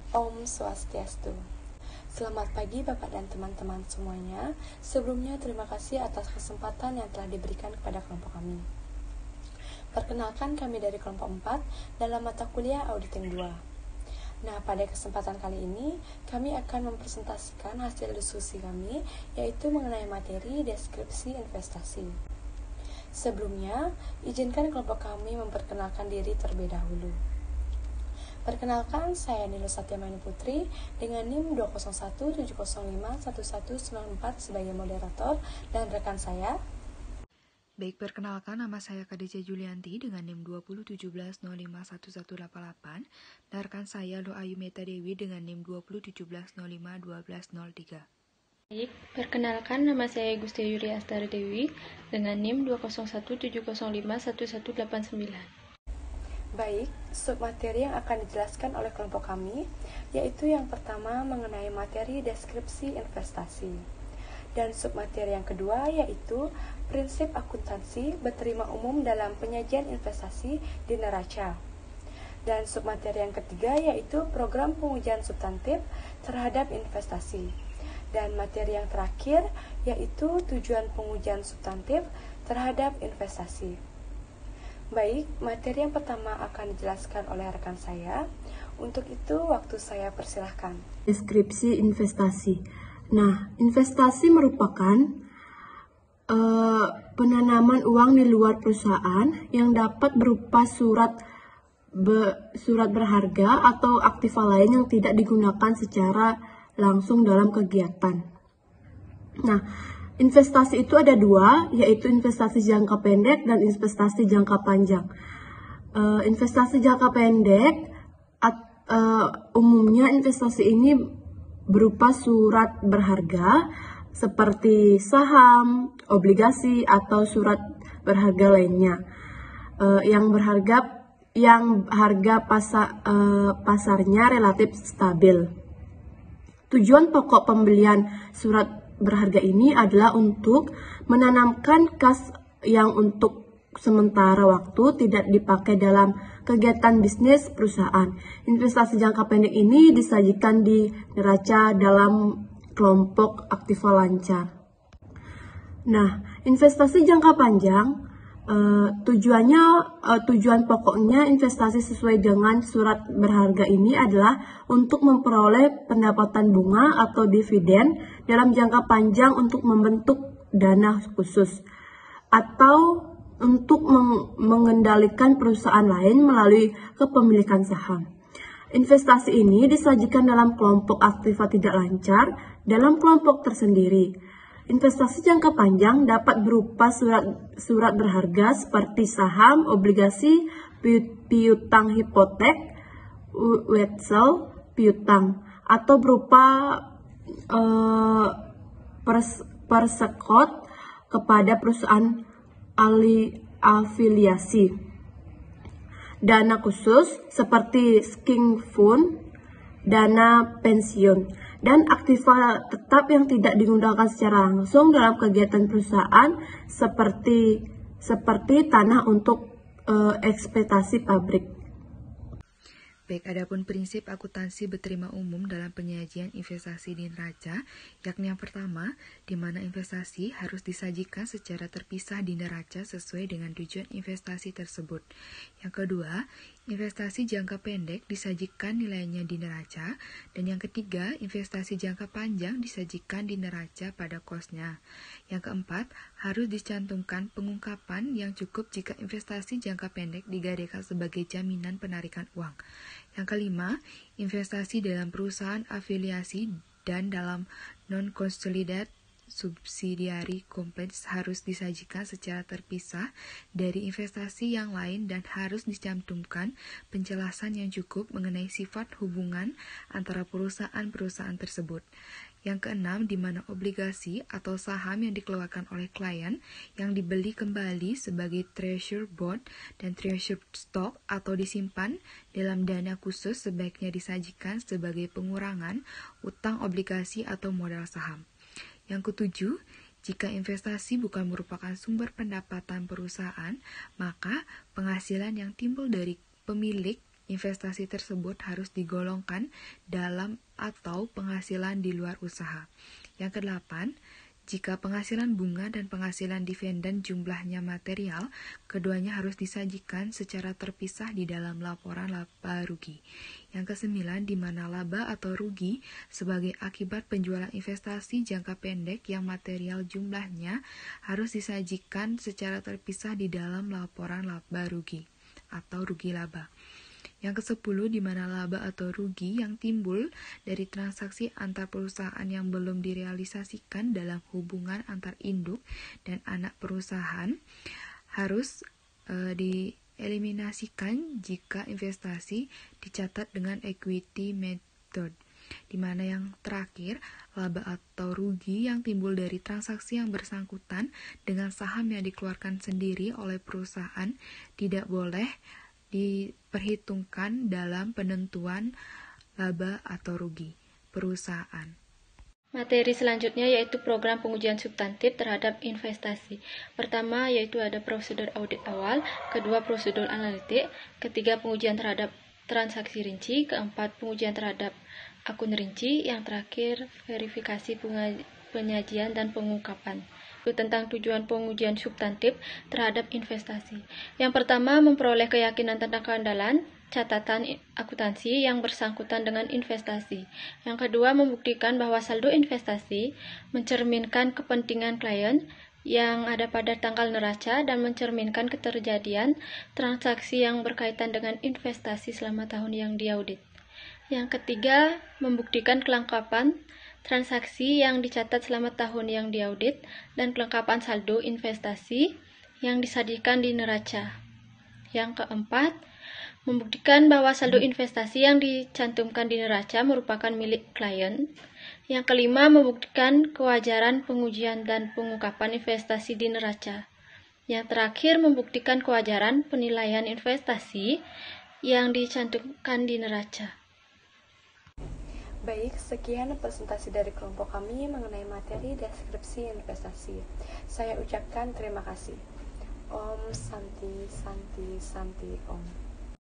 Om Swastiastu. Selamat pagi Bapak dan teman-teman semuanya. Sebelumnya terima kasih atas kesempatan yang telah diberikan kepada kelompok kami. Perkenalkan, kami dari kelompok 4 dalam mata kuliah Auditing 2. Nah, pada kesempatan kali ini, kami akan mempresentasikan hasil diskusi kami, yaitu mengenai materi deskripsi investasi. Sebelumnya, izinkan kelompok kami memperkenalkan diri terlebih dahulu. Perkenalkan, saya Nilo Satyamani Putri dengan NIM 20170511194 sebagai moderator dan rekan saya. Baik, perkenalkan, nama saya KDC Julianti dengan NIM 2017051188 dan rekan saya Doayu Meta Dewi dengan NIM 2017051203. Baik, perkenalkan, nama saya Gustia Yuri Astari Dewi dengan NIM 20170511189. Baik, submateri yang akan dijelaskan oleh kelompok kami, yaitu yang pertama mengenai materi deskripsi investasi. Dan submateri yang kedua yaitu prinsip akuntansi berterima umum dalam penyajian investasi di neraca. Dan submateri yang ketiga yaitu program pengujian substantif terhadap investasi. Dan materi yang terakhir yaitu tujuan pengujian substantif terhadap investasi. Baik, materi yang pertama akan dijelaskan oleh rekan saya. Untuk itu, waktu saya persilahkan. Deskripsi investasi. Nah, investasi merupakan penanaman uang di luar perusahaan yang dapat berupa surat berharga atau aktiva lain yang tidak digunakan secara langsung dalam kegiatan. Nah, investasi itu ada dua, yaitu investasi jangka pendek dan investasi jangka panjang. Investasi jangka pendek, umumnya investasi ini berupa surat berharga seperti saham, obligasi, atau surat berharga lainnya yang harga pasarnya relatif stabil. Tujuan pokok pembelian surat berharga ini adalah untuk menanamkan kas yang untuk sementara waktu tidak dipakai dalam kegiatan bisnis perusahaan. Investasi jangka pendek ini disajikan di neraca dalam kelompok aktiva lancar. Nah, investasi jangka panjang tujuan pokoknya investasi sesuai dengan surat berharga ini adalah untuk memperoleh pendapatan bunga atau dividen dalam jangka panjang untuk membentuk dana khusus atau untuk mengendalikan perusahaan lain melalui kepemilikan saham. Investasi ini disajikan dalam kelompok aktiva tidak lancar dalam kelompok tersendiri. Investasi jangka panjang dapat berupa surat berharga seperti saham, obligasi, piutang hipotek, wetsel, piutang, atau berupa persekot kepada perusahaan afiliasi. Dana khusus seperti sinking fund, dana pensiun, dan aktiva tetap yang tidak digunakan secara langsung dalam kegiatan perusahaan seperti tanah untuk eksploitasi pabrik. Baik, adapun prinsip akuntansi berterima umum dalam penyajian investasi di neraca, yakni yang pertama, di mana investasi harus disajikan secara terpisah di neraca sesuai dengan tujuan investasi tersebut. Yang kedua, investasi jangka pendek disajikan nilainya di neraca, dan yang ketiga, investasi jangka panjang disajikan di neraca pada kosnya. Yang keempat, harus dicantumkan pengungkapan yang cukup jika investasi jangka pendek digadaikan sebagai jaminan penarikan uang. Yang kelima, investasi dalam perusahaan afiliasi dan dalam non-consolidated subsidiary companies harus disajikan secara terpisah dari investasi yang lain dan harus dicantumkan penjelasan yang cukup mengenai sifat hubungan antara perusahaan-perusahaan tersebut. Yang keenam, di mana obligasi atau saham yang dikeluarkan oleh klien yang dibeli kembali sebagai treasury bond dan treasury stock atau disimpan dalam dana khusus sebaiknya disajikan sebagai pengurangan utang obligasi atau modal saham. Yang ketujuh, jika investasi bukan merupakan sumber pendapatan perusahaan, maka penghasilan yang timbul dari pemilik investasi tersebut harus digolongkan dalam atau penghasilan di luar usaha. Yang kedelapan, jika penghasilan bunga dan penghasilan dividen jumlahnya material, keduanya harus disajikan secara terpisah di dalam laporan laba rugi. Yang kesembilan, di mana laba atau rugi sebagai akibat penjualan investasi jangka pendek yang material jumlahnya harus disajikan secara terpisah di dalam laporan laba rugi atau rugi laba. Yang ke-10, di mana laba atau rugi yang timbul dari transaksi antar perusahaan yang belum direalisasikan dalam hubungan antar induk dan anak perusahaan harus dieliminasikan jika investasi dicatat dengan equity method. Di mana yang terakhir, laba atau rugi yang timbul dari transaksi yang bersangkutan dengan saham yang dikeluarkan sendiri oleh perusahaan tidak boleh diperhitungkan dalam penentuan laba atau rugi perusahaan. Materi selanjutnya yaitu program pengujian substantif terhadap investasi. Pertama yaitu ada prosedur audit awal, kedua prosedur analitik, ketiga pengujian terhadap transaksi rinci, keempat pengujian terhadap akun rinci, yang terakhir verifikasi penyajian dan pengungkapan. Tentang tujuan pengujian substantif terhadap investasi. Yang pertama, memperoleh keyakinan tentang keandalan catatan akuntansi yang bersangkutan dengan investasi. Yang kedua, membuktikan bahwa saldo investasi mencerminkan kepentingan klien yang ada pada tanggal neraca dan mencerminkan keterjadian transaksi yang berkaitan dengan investasi selama tahun yang diaudit. Yang ketiga, membuktikan kelengkapan transaksi yang dicatat selama tahun yang diaudit dan kelengkapan saldo investasi yang disajikan di neraca. Yang keempat, membuktikan bahwa saldo investasi yang dicantumkan di neraca merupakan milik klien. Yang kelima, membuktikan kewajaran pengujian dan pengungkapan investasi di neraca. Yang terakhir, membuktikan kewajaran penilaian investasi yang dicantumkan di neraca. Baik, sekian presentasi dari kelompok kami mengenai materi deskripsi investasi. Saya ucapkan terima kasih. Om Santi Santi Santi Om.